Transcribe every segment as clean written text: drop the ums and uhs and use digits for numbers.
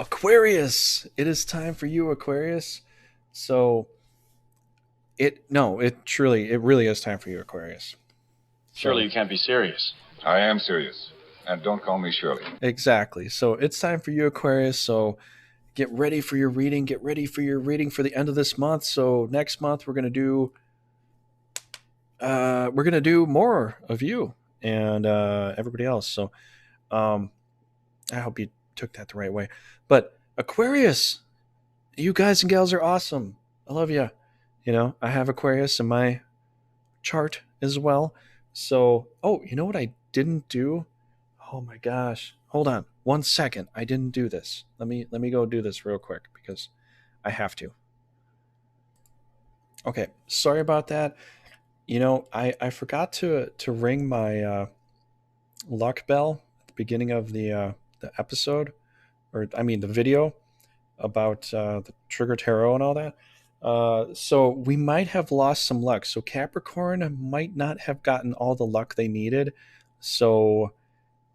Aquarius, it is time for you, Aquarius. So it really is time for you, Aquarius. Surely you can't be serious. I am serious. And don't call me Shirley. Exactly. So it's time for you, Aquarius. So get ready for your reading. Get ready for your reading for the end of this month. So next month we're gonna do more of you and everybody else. So um, I hope you took that the right way. But Aquarius, you guys and gals are awesome. I love you. I have Aquarius in my chart as well. So, oh, you know what I didn't do? Oh my gosh. Hold on. 1 second. I didn't do this. Let me go do this real quick because I have to. Okay. Sorry about that. I forgot to ring my luck bell at the beginning of the episode, or I mean the video about the Trigger Tarot and all that. So we might have lost some luck. So Capricorn might not have gotten all the luck they needed. So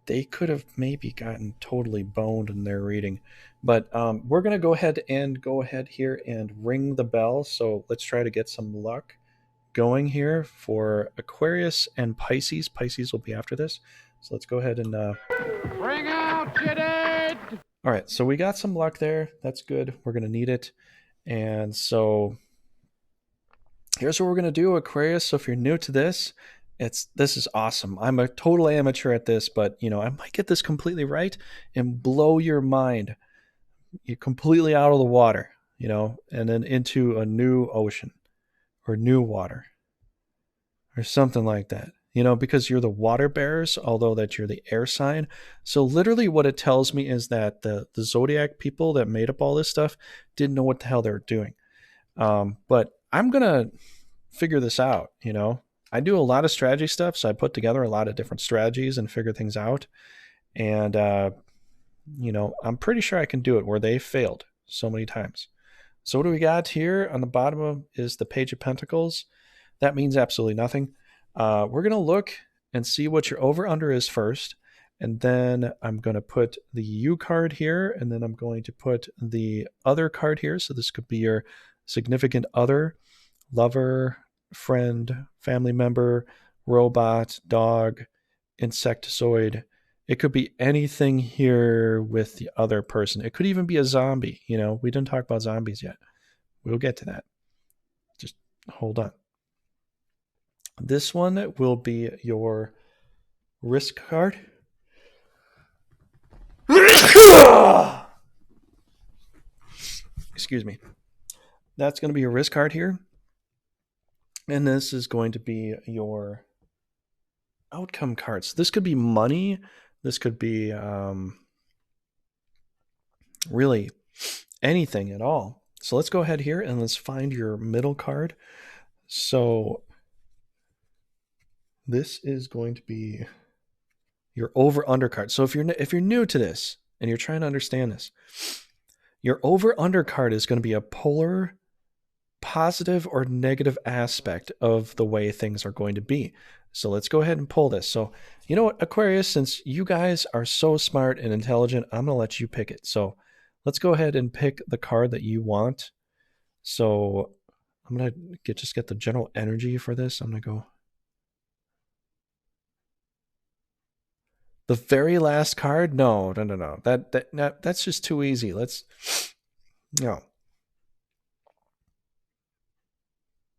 they could have maybe gotten totally boned in their reading. But we're going to go ahead here and ring the bell. So let's try to get some luck going here for Aquarius and Pisces. Pisces will be after this. So let's go ahead and Bring out your dead! All right, so we got some luck there. That's good. We're going to need it. And so here's what we're going to do, Aquarius. So if you're new to this, this is awesome. I'm a total amateur at this, but I might get this completely right and blow your mind. You're completely out of the water, and then into a new ocean or new water or something like that. Because you're the water bearers, although that you're the air sign. So literally what it tells me is that the zodiac people that made up all this stuff didn't know what the hell they were doing. But I'm going to figure this out. I do a lot of strategy stuff. So I put together a lot of different strategies and figure things out. And, I'm pretty sure I can do it where they failed so many times. So what do we got here on the bottom is the Page of Pentacles. That means absolutely nothing. We're going to look and see what your over-under is first. And then I'm going to put the U card here. And then I'm going to put the other card here. So this could be your significant other, lover, friend, family member, robot, dog, insectoid. It could be anything here with the other person. It could even be a zombie. We didn't talk about zombies yet. We'll get to that. Just hold on. This one will be your risk card. Excuse me. That's going to be your risk card here. And this is going to be your outcome card. So this could be money. This could be really anything at all. So let's go ahead here and let's find your middle card. So this is going to be your over-under card. So if you're new to this and you're trying to understand this, your over-under card is going to be a polar positive or negative aspect of the way things are going to be. So let's go ahead and pull this. So you know what, Aquarius, since you guys are so smart and intelligent, I'm going to let you pick it. So let's go ahead and pick the card that you want. So I'm going to just get the general energy for this. I'm going to go the very last card. No. That's just too easy. No.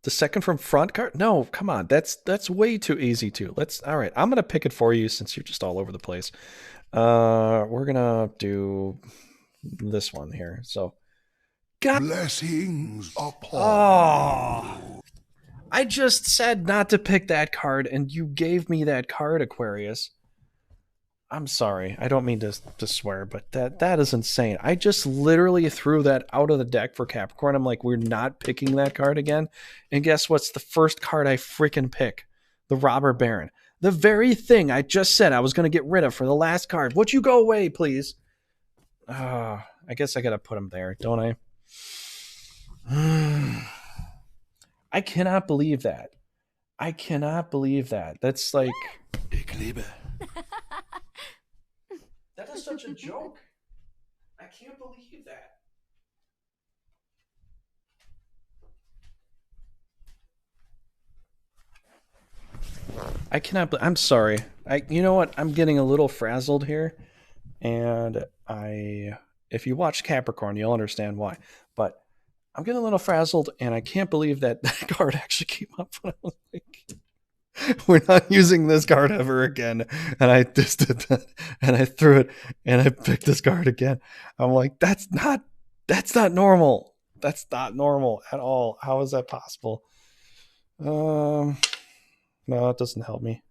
The second from front card? No, come on. That's way too easy too. All right. I'm gonna pick it for you since you're just all over the place. We're gonna do this one here. So blessings upon you. I just said not to pick that card, and you gave me that card, Aquarius. I'm sorry. I don't mean to swear, but that is insane. I just literally threw that out of the deck for Capricorn. I'm like, we're not picking that card again. And guess what's the first card I freaking pick? The Robber Baron. The very thing I just said I was going to get rid of for the last card. Would you go away, please? I guess I got to put him there, don't I? I cannot believe that. That's like... Ich liebe. That is such a joke. I can't believe that. I cannot. I'm sorry. You know what? I'm getting a little frazzled here, and if you watch Capricorn, you'll understand why. But I'm getting a little frazzled, and I can't believe that that card actually came up. When I was like, we're not using this card ever again. And I just did that, and I threw it, and I picked this card again. I'm like, that's not normal. That's not normal at all. How is that possible? No, it doesn't help me.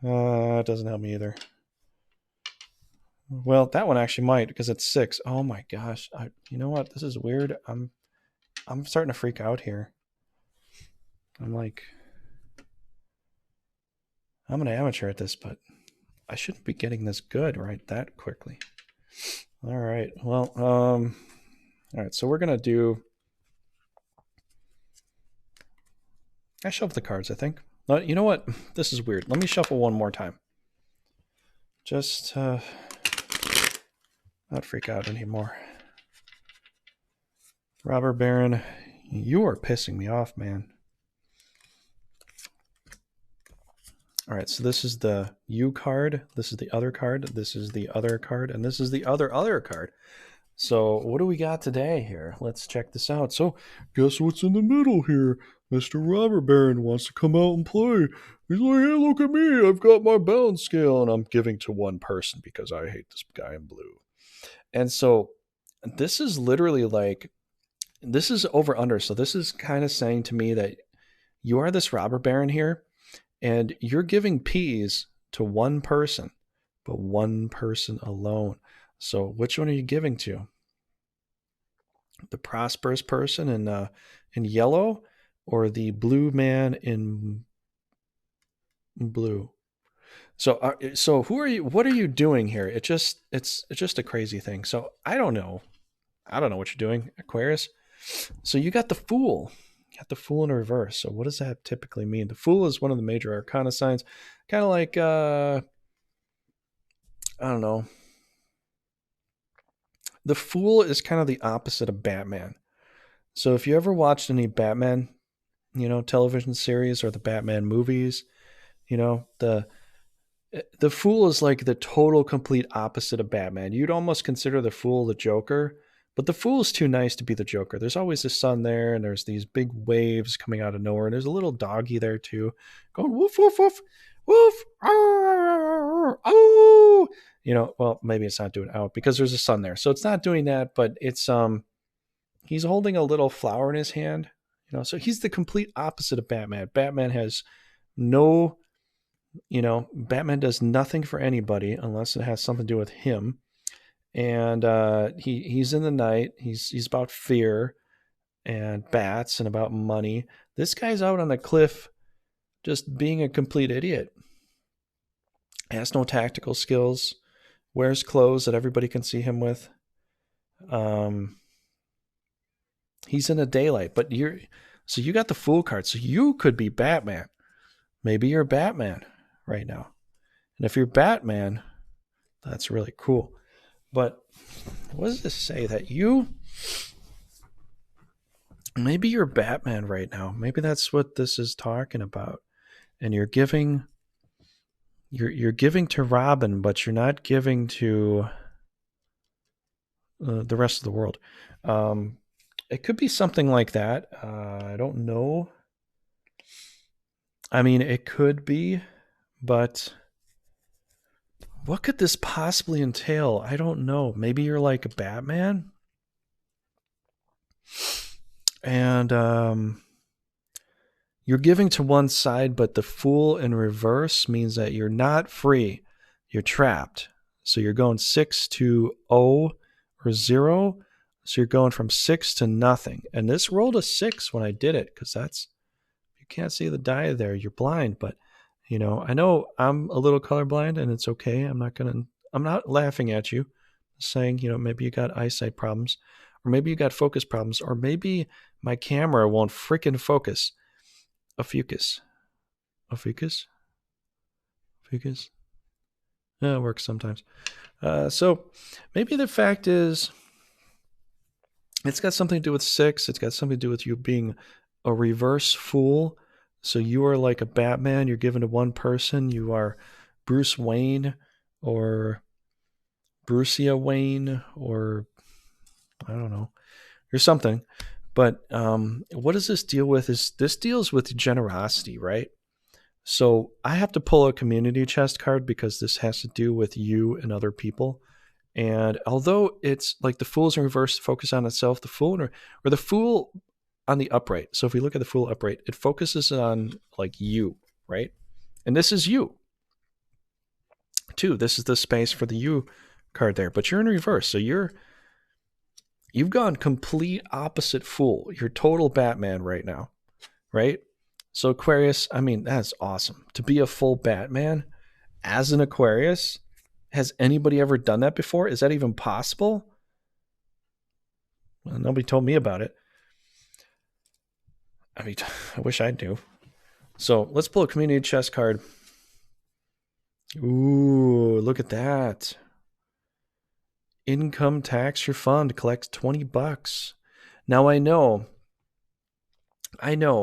It doesn't help me either. Well, that one actually might, because it's 6. Oh my gosh. You know what? This is weird. I'm starting to freak out here. I'm like, I'm an amateur at this, but I shouldn't be getting this good right that quickly. All right. Well, all right. So we're gonna do. I shuffled the cards, I think. You know what? This is weird. Let me shuffle one more time. Just not freak out anymore. Robber Baron, you are pissing me off, man. All right, so this is the U card. This is the other card. This is the other card. And this is the other card. So what do we got today here? Let's check this out. So guess what's in the middle here? Mr. Robber Baron wants to come out and play. He's like, hey, look at me. I've got my balance scale, and I'm giving to one person because I hate this guy in blue. And so this is literally like, this is over under. So this is kind of saying to me that you are this Robber Baron here, and you're giving peas to one person, but one person alone. So which one are you giving to? The prosperous person in yellow, or the blue man in blue? So who are you? What are you doing here? It's just a crazy thing. So I don't know what you're doing, Aquarius. So you got the Fool. You got the Fool in reverse. So what does that typically mean? The Fool is one of the major arcana signs, kind of like I don't know. The Fool is kind of the opposite of Batman. So if you ever watched any Batman, television series or the Batman movies, the Fool is like the total complete opposite of Batman. You'd almost consider the Fool the Joker, but the Fool is too nice to be the Joker. There's always the sun there, and there's these big waves coming out of nowhere, and there's a little doggy there too, going woof woof woof woof. Oh, well, maybe it's not doing out because there's a sun there, so it's not doing that. But it's he's holding a little flower in his hand, so he's the complete opposite of Batman. Batman has no, Batman does nothing for anybody unless it has something to do with him. And he's in the night. He's about fear and bats and about money. This guy's out on a cliff just being a complete idiot. Has no tactical skills. Wears clothes that everybody can see him with. He's in the daylight, but you got the Fool card, so you could be Batman. Maybe you're Batman right now. And if you're Batman, that's really cool. But what does this say? That maybe you're Batman right now. Maybe that's what this is talking about. And you're giving to Robin, but you're not giving to the rest of the world. It could be something like that. I don't know. I mean, it could be, but what could this possibly entail? I don't know. Maybe you're like a Batman, and you're giving to one side, but the Fool in reverse means that you're not free. You're trapped. So you're going 6 to 0 or 0. So you're going from 6 to nothing. And this rolled a 6 when I did it, because you can't see the die there. You're blind, but I know I'm a little colorblind, and it's okay. I'm not laughing at you. I'm saying, maybe you got eyesight problems, or maybe you got focus problems, or maybe my camera won't freaking focus. A fucus. Yeah, it works sometimes. So maybe the fact is it's got something to do with 6. It's got something to do with you being a reverse fool. So you are like a Batman. You're given to one person. You are Bruce Wayne or Brucia Wayne or I don't know. Or something. But what does this deal with? This deals with generosity, right? So I have to pull a community chest card because this has to do with you and other people. And although it's like the fool's in reverse, focus on itself, the fool or the fool on the upright. So if we look at the fool upright, it focuses on like you, right? And this is you too. This is the space for the you card there, but you're in reverse. So you've gone complete opposite fool. You're total Batman right now, right? So Aquarius, I mean, that's awesome. To be a full Batman as an Aquarius, has anybody ever done that before? Is that even possible? Well, nobody told me about it. I mean, I wish I knew. So let's pull a community chest card. Ooh, look at that. Income tax refund collects $20. Now I know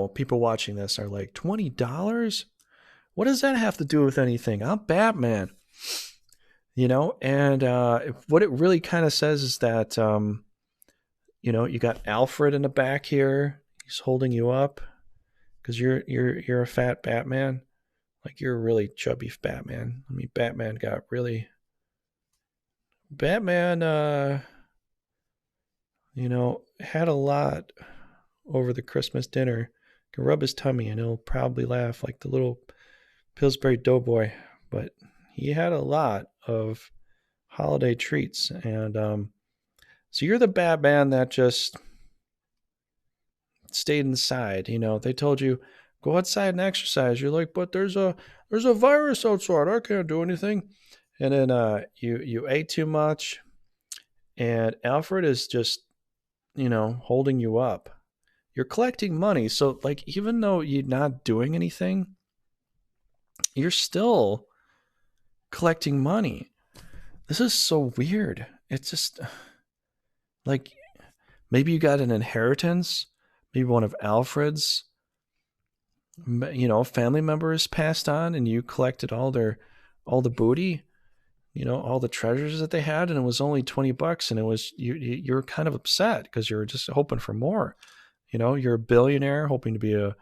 people watching this are like, $20? What does that have to do with anything? I'm Batman. And what it really kind of says is that, you got Alfred in the back here. He's holding you up because you're a fat Batman. Like you're a really chubby Batman. I mean, Batman, had a lot over the Christmas dinner. Can rub his tummy and he'll probably laugh like the little Pillsbury Doughboy. But he had a lot of holiday treats. And so you're the Batman that just stayed inside. They told you, go outside and exercise. You're like, but there's a virus outside. I can't do anything. And then you ate too much. And Alfred is just, holding you up. You're collecting money. So like, even though you're not doing anything, you're still collecting money. This is so weird. It's just like, maybe you got an inheritance. Maybe one of Alfred's, family members passed on and you collected all the booty, all the treasures that they had. And it was only $20. And it was, you're kind of upset because you're just hoping for more. You're a billionaire hoping to be a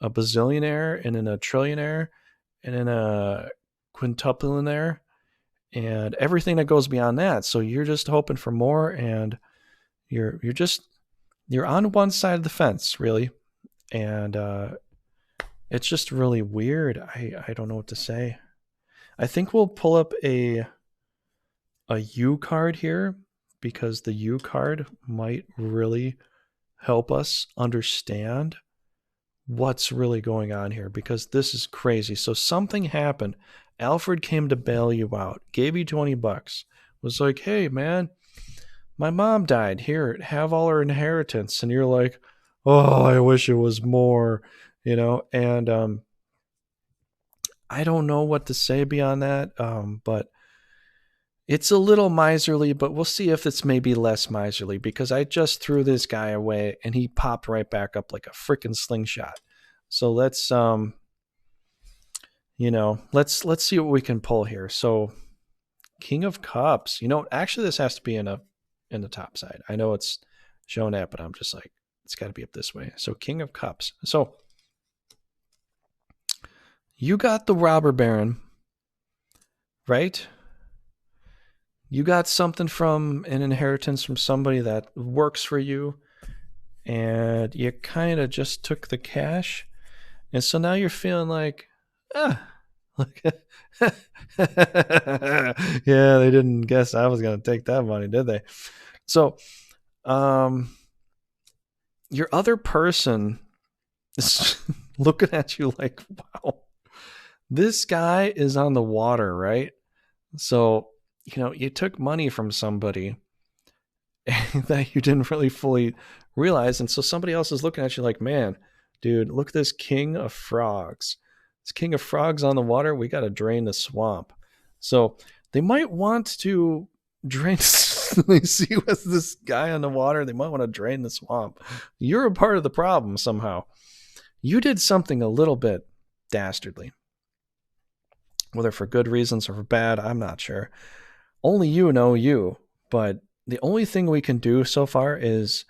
bazillionaire and then a trillionaire and then a quintuplionaire and everything that goes beyond that. So you're just hoping for more and you're on one side of the fence, really. And it's just really weird. I don't know what to say. I think we'll pull up a U card here because the U card might really help us understand what's really going on here because this is crazy. So something happened. Alfred came to bail you out, gave you $20, was like, hey, man, my mom died. Here, have all her inheritance. And you're like, oh, I wish it was more, and I don't know what to say beyond that. But it's a little miserly, but we'll see if it's maybe less miserly because I just threw this guy away and he popped right back up like a freaking slingshot. So let's see what we can pull here. So King of Cups, actually this has to be in the top side. I know it's shown that, but I'm just like, it's got to be up this way. So King of Cups. So you got the robber baron, right? You got something from an inheritance from somebody that works for you, and you kind of just took the cash. And so now you're feeling like, yeah, they didn't guess I was going to take that money, did they? So, your other person is looking at you like, wow, this guy is on the water, right? So, you took money from somebody that you didn't really fully realize. And so somebody else is looking at you like, man, dude, look at this king of frogs. This king of frogs on the water. We got to drain the swamp. So they might want to drain. They see with this guy on the water, they might want to drain the swamp. You're a part of the problem somehow. You did something a little bit dastardly. Whether for good reasons or for bad, I'm not sure. Only you know you. But the only thing we can do so far is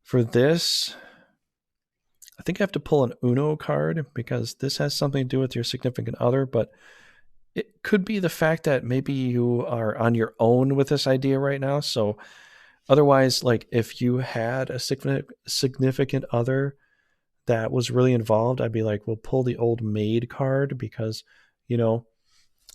for this, I think I have to pull an Uno card because this has something to do with your significant other, but it could be the fact that maybe you are on your own with this idea right now. So otherwise, like if you had a significant other that was really involved, I'd be like, well, pull the old maid card because, you know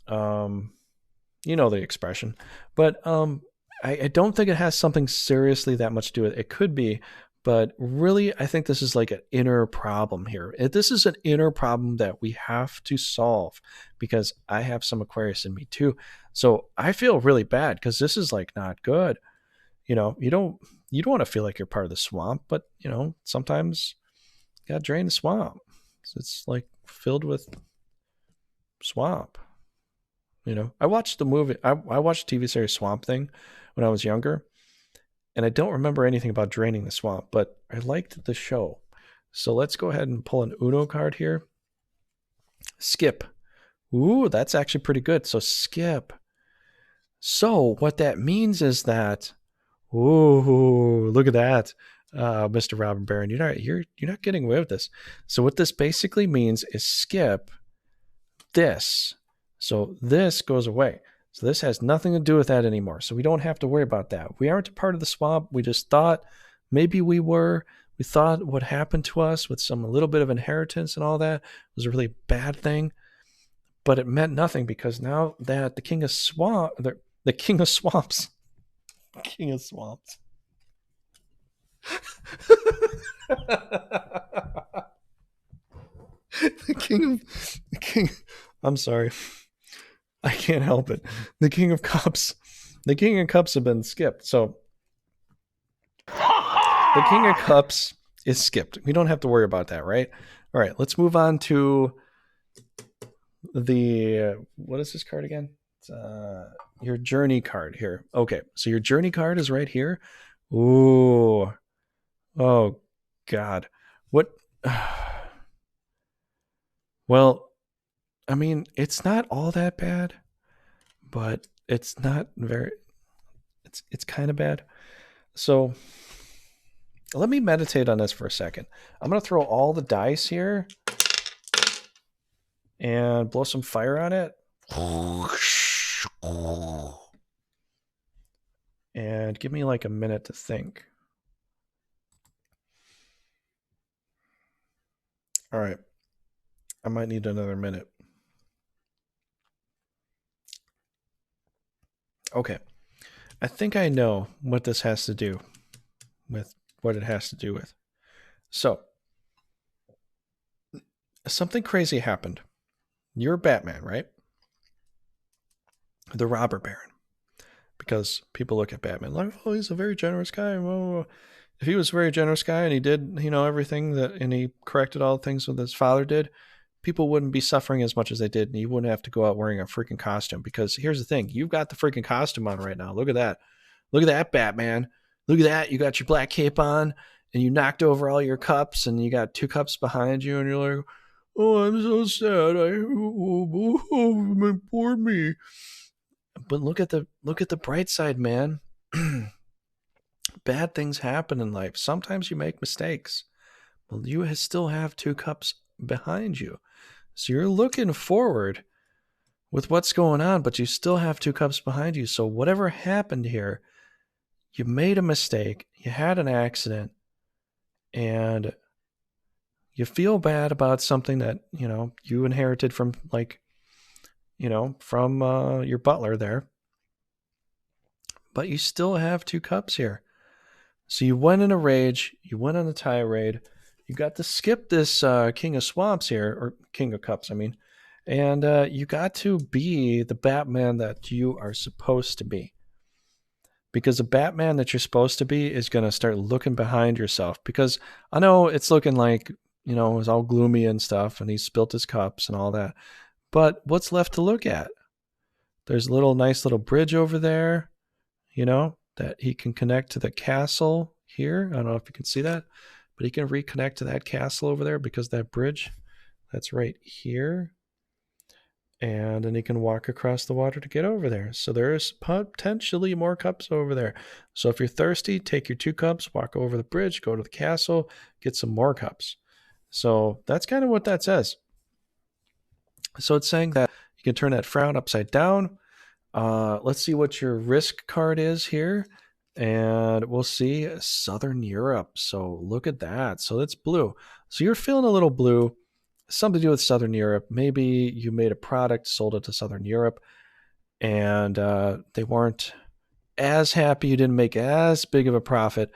the expression. But I don't think it has something seriously that much to do with it. It could be, but really, I think this is like an inner problem here. This is an inner problem that we have to solve because I have some Aquarius in me too. So I feel really bad because this is like not good. You don't want to feel like you're part of the swamp, but sometimes you gotta drain the swamp. It's like filled with swamp. I watched the movie. I watched the TV series Swamp Thing when I was younger, and I don't remember anything about draining the swamp, but I liked the show. So let's go ahead and pull an Uno card here. Skip. Ooh, that's actually pretty good. So skip. So what that means is that, ooh, look at that, Mr. Robin Barron. You're not getting away with this. So what this basically means is skip this. So this goes away. So this has nothing to do with that anymore. So we don't have to worry about that. We aren't a part of the swamp. We just thought maybe we were. We thought what happened to us with a little bit of inheritance and all that was a really bad thing. But it meant nothing because now that the king of swamps, the king of swamps, the king, I'm sorry. I can't help it. The King of Cups have been skipped. So the King of Cups is skipped. We don't have to worry about that, right? All right, let's move on to what is this card again? It's, your journey card here. Okay, so your journey card is right here. Ooh. Oh, God. What? Well, I mean, it's not all that bad, but it's not very, it's kind of bad. So let me meditate on this for a second. I'm going to throw all the dice here and blow some fire on it. And give me like a minute to think. All right. I might need another minute. Okay. I think I know what this has to do with what it has to do with. So, something crazy happened. You're Batman, right? The robber baron. Because people look at Batman like, oh, he's a very generous guy. Whoa. If he was a very generous guy and he did, everything and he corrected all the things that his father did, people wouldn't be suffering as much as they did, and you wouldn't have to go out wearing a freaking costume. Because here's the thing, you've got the freaking costume on right now. Look at that. Look at that, Batman. Look at that. You got your black cape on, and you knocked over all your cups, and you got 2 cups behind you, and you're like, oh, I'm so sad. Poor me. But look at the bright side, man. Bad things happen in life. Sometimes you make mistakes. Well, you still have 2 cups behind you. So you're looking forward with what's going on, but you still have 2 cups behind you. So whatever happened here, you made a mistake, you had an accident, and you feel bad about something that, you inherited from your butler there. But you still have 2 cups here. So you went in a rage, you went on a tirade, you got to skip this King of Swamps here, or King of Cups, I mean, and you got to be the Batman that you are supposed to be. Because the Batman that you're supposed to be is going to start looking behind yourself. Because I know it's looking like, it's all gloomy and stuff, and he spilt his cups and all that. But what's left to look at? There's a nice little bridge over there, that he can connect to the castle here. I don't know if you can see that, but he can reconnect to that castle over there because that bridge, that's right here. And then he can walk across the water to get over there. So there's potentially more cups over there. So if you're thirsty, take your 2 cups, walk over the bridge, go to the castle, get some more cups. So that's kind of what that says. So it's saying that you can turn that frown upside down. Let's see what your risk card is here. And we'll see Southern Europe. So look at that. So it's blue. So you're feeling a little blue. Something to do with Southern Europe. Maybe you made a product, sold it to Southern Europe, and they weren't as happy. You didn't make as big of a profit,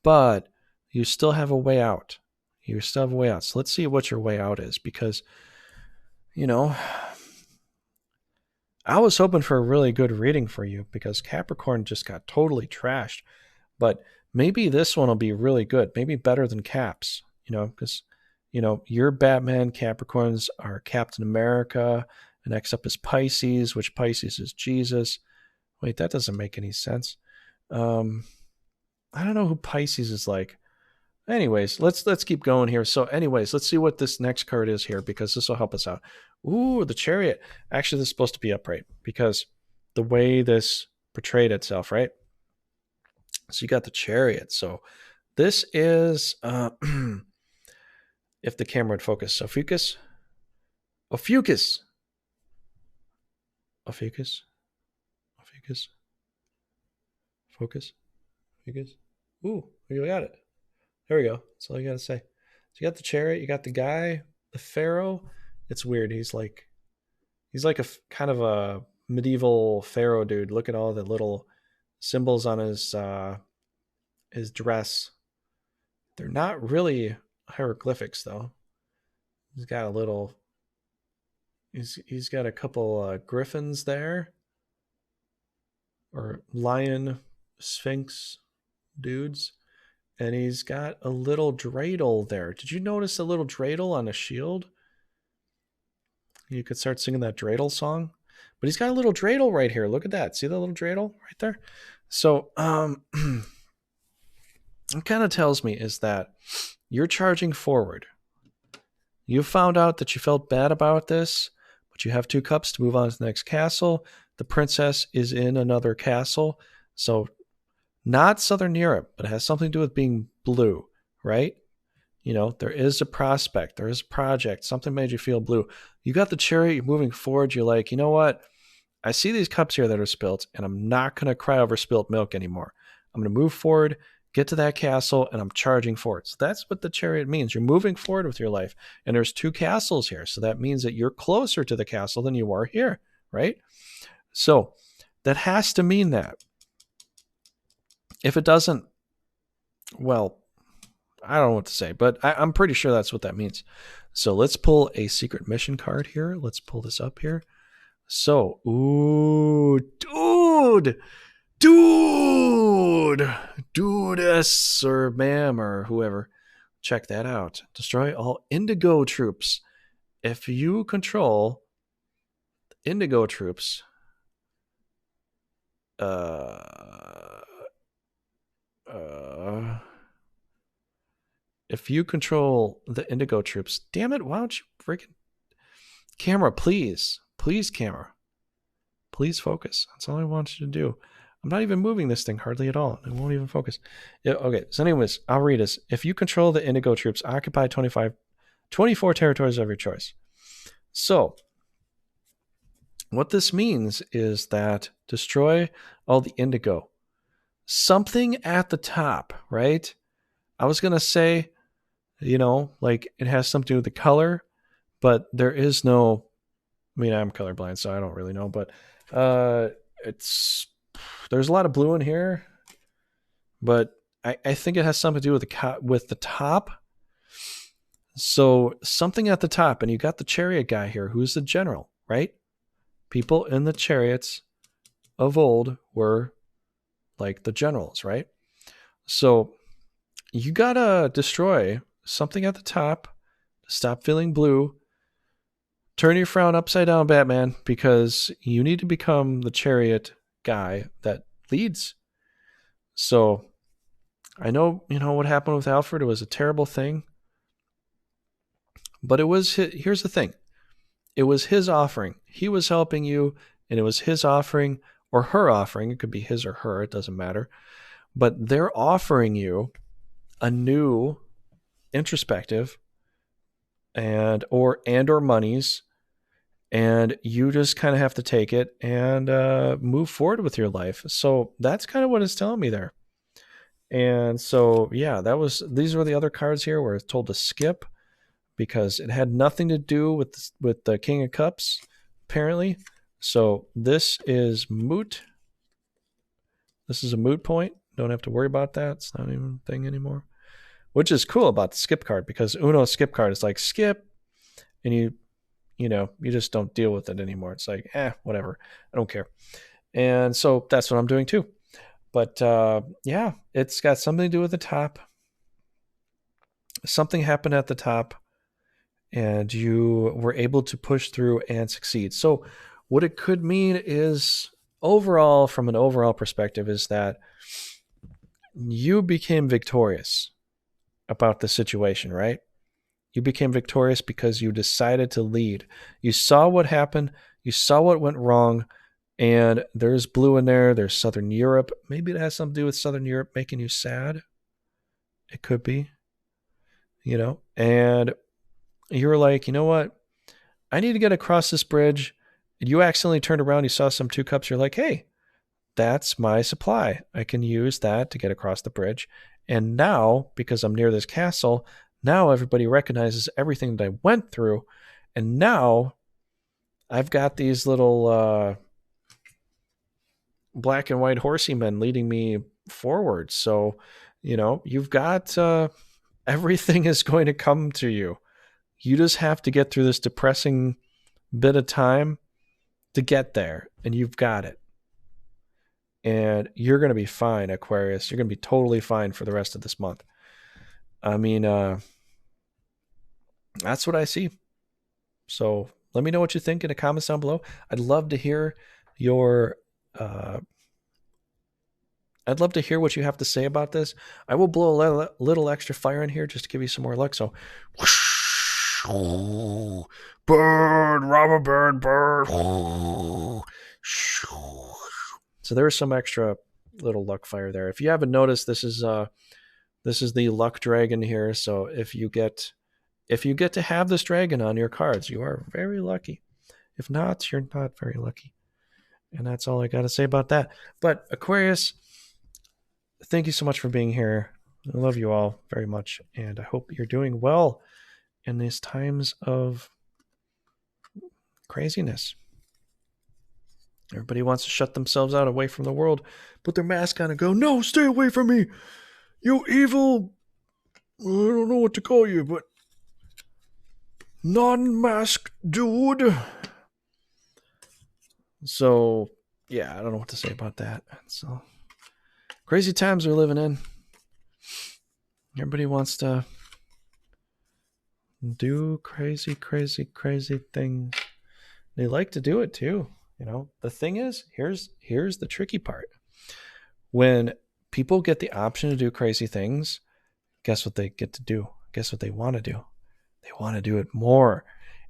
but you still have a way out. You still have a way out. So let's see what your way out is, because, I was hoping for a really good reading for you because Capricorn just got totally trashed. But maybe this one will be really good. Maybe better than Caps, because your Batman Capricorns are Captain America, and next up is Pisces, which Pisces is Jesus. Wait, that doesn't make any sense. I don't know who Pisces is like. Anyways, let's keep going here. So anyways, let's see what this next card is here, because this will help us out. Ooh, the Chariot. Actually, this is supposed to be upright because the way this portrayed itself, right? So you got the Chariot. So this is if the camera would focus. So Ophiuchus. Ophiuchus. Ophiuchus. Ophiuchus. Focus. Ophiuchus. Ooh, you got it. There we go. That's all you got to say. So you got the Chariot. You got the guy, the Pharaoh. It's weird. He's like a kind of a medieval Pharaoh dude. Look at all the little symbols on his dress. They're not really hieroglyphics though. He's got a couple griffins there, or lion sphinx dudes, and he's got a little dreidel there. Did you notice a little dreidel on a shield? You could start singing that dreidel song, but he's got a little dreidel right here. Look at that. See the little dreidel right there? So it kind of tells me is that you're charging forward. You found out that you felt bad about this, but you have 2 cups to move on to the next castle. The princess is in another castle. So not Southern Europe, but it has something to do with being blue, right? There is a prospect. There is a project. Something made you feel blue. You got the Chariot. You're moving forward. You're like, you know what? I see these cups here that are spilt, and I'm not going to cry over spilt milk anymore. I'm going to move forward, get to that castle, and I'm charging forward. So that's what the Chariot means. You're moving forward with your life, and there's 2 castles here. So that means that you're closer to the castle than you are here, right? So that has to mean that. If it doesn't, well, I don't know what to say, but I'm pretty sure that's what that means. So let's pull a secret mission card here. Let's pull this up here. So, ooh, dudess or ma'am or whoever, check that out. Destroy all indigo troops. If you control indigo troops, if you control the indigo troops, damn it, why don't you freaking camera, please camera, please focus. That's all I want you to do. I'm not even moving this thing hardly at all. It won't even focus. Yeah, okay, so anyways, I'll read this. If you control the indigo troops, occupy 24 territories of your choice. So what this means is that destroy all the indigo. Something at the top, right? I was going to say, like it has something to do with the color, but there is no, I'm colorblind, so I don't really know, but there's a lot of blue in here, but I think it has something to do with the top. So something at the top, and you got the Chariot guy here, who's the general, right? People in the chariots of old were like the generals, right? So you gotta destroy something at the top to stop feeling blue. Turn your frown upside down, Batman, because you need to become the chariot guy that leads. So I know, what happened with Alfred. It was a terrible thing. But here's the thing. It was his offering. He was helping you, and it was his offering or her offering. It could be his or her. It doesn't matter. But they're offering you a new introspective and or monies, and you just kind of have to take it and move forward with your life. So that's kind of what it's telling me there. And so, yeah, these were the other cards here where it's told to skip because it had nothing to do with the King of Cups, apparently. So this is moot. This is a moot point. Don't have to worry about that. It's not even a thing anymore. Which is cool about the skip card, because Uno's skip card is like skip, and you just don't deal with it anymore. It's like, whatever. I don't care. And so that's what I'm doing too. But yeah, it's got something to do with the top. Something happened at the top, and you were able to push through and succeed. So what it could mean is, overall, from an overall perspective, is that you became victorious about the situation, right? You became victorious because you decided to lead. You saw what happened. You saw what went wrong. And there's blue in there. There's Southern Europe. Maybe it has something to do with Southern Europe making you sad. It could be, and you were like, you know what? I need to get across this bridge. You accidentally turned around. You saw some 2 cups. You're like, hey, that's my supply. I can use that to get across the bridge. And now, because I'm near this castle, now everybody recognizes everything that I went through. And now I've got these little black and white horsey men leading me forward. So, you've got everything is going to come to you. You just have to get through this depressing bit of time to get there, and you've got it. And you're going to be fine, Aquarius. You're going to be totally fine for the rest of this month. I mean, that's what I see. So let me know what you think in the comments down below. I'd love to hear what you have to say about this. I will blow a little extra fire in here just to give you some more luck. So, bird, robber bird, bird. So there's some extra little luck fire there. If you haven't noticed, this is the luck dragon here. So if you get to have this dragon on your cards, you are very lucky. If not, you're not very lucky. And that's all I got to say about that. But Aquarius, thank you so much for being here. I love you all very much, and I hope you're doing well in these times of craziness. Everybody wants to shut themselves out away from the world, put their mask on and go, no, stay away from me, you evil, I don't know what to call you, but non-masked dude. So, yeah, I don't know what to say about that. So, crazy times we're living in. Everybody wants to do crazy, crazy, crazy things. They like to do it too. The thing is, here's the tricky part. When people get the option to do crazy things, guess what they get to do? Guess what they want to do? They want to do it more.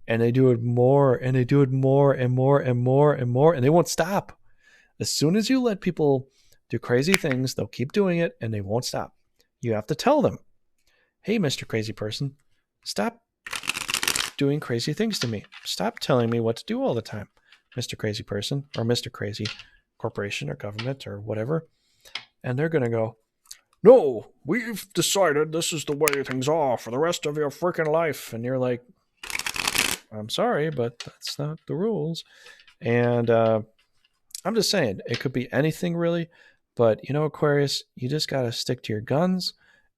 And they do it more, and they do it more and more and more and more, and they won't stop. As soon as you let people do crazy things, they'll keep doing it, and they won't stop. You have to tell them, hey, Mr. Crazy Person, stop doing crazy things to me. Stop telling me what to do all the time, Mr. Crazy Person, or Mr. Crazy Corporation or government or whatever. And they're going to go, no, we've decided this is the way things are for the rest of your freaking life. And you're like, I'm sorry, but that's not the rules. And I'm just saying, it could be anything really. But, Aquarius, you just got to stick to your guns,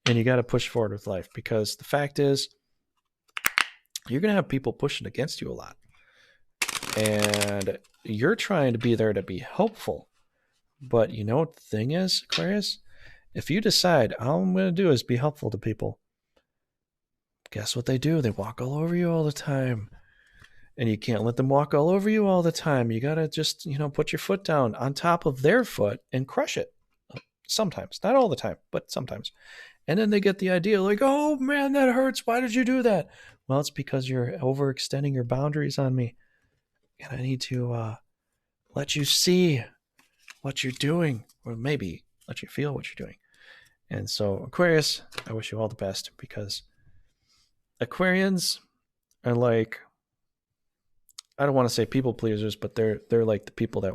and you got to push forward with life, because the fact is, you're going to have people pushing against you a lot. And you're trying to be there to be helpful. But you know what the thing is, Aquarius? If you decide, all I'm going to do is be helpful to people, guess what they do? They walk all over you all the time. And you can't let them walk all over you all the time. You got to just, put your foot down on top of their foot and crush it. Sometimes, not all the time, but sometimes. And then they get the idea like, oh man, that hurts. Why did you do that? Well, it's because you're overextending your boundaries on me. And I need to let you see what you're doing, or maybe let you feel what you're doing. And so, Aquarius, I wish you all the best, because Aquarians are like, I don't want to say people pleasers, but they're like the people that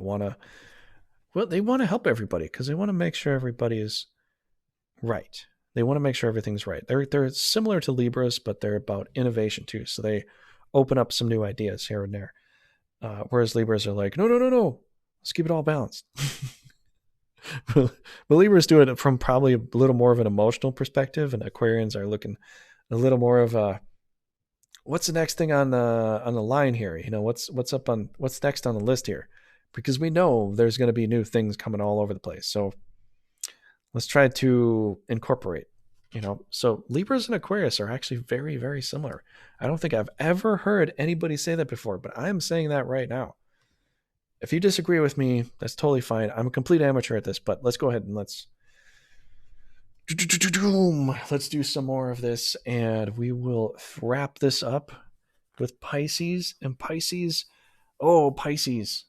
they want to help everybody, because they want to make sure everybody is right. They want to make sure everything's right. They're similar to Libras, but they're about innovation too. So they open up some new ideas here and there. Whereas Libras are like, no, let's keep it all balanced. But Libras do it from probably a little more of an emotional perspective, and Aquarians are looking a little more of a, what's the next thing on the line here? What's next on the list here? Because we know there's going to be new things coming all over the place. So let's try to incorporate, So Libras and Aquarius are actually very, very similar. I don't think I've ever heard anybody say that before, but I'm saying that right now. If you disagree with me, that's totally fine. I'm a complete amateur at this, but let's go ahead and let's do some more of this, and we will wrap this up with Pisces. And Pisces, oh, Pisces.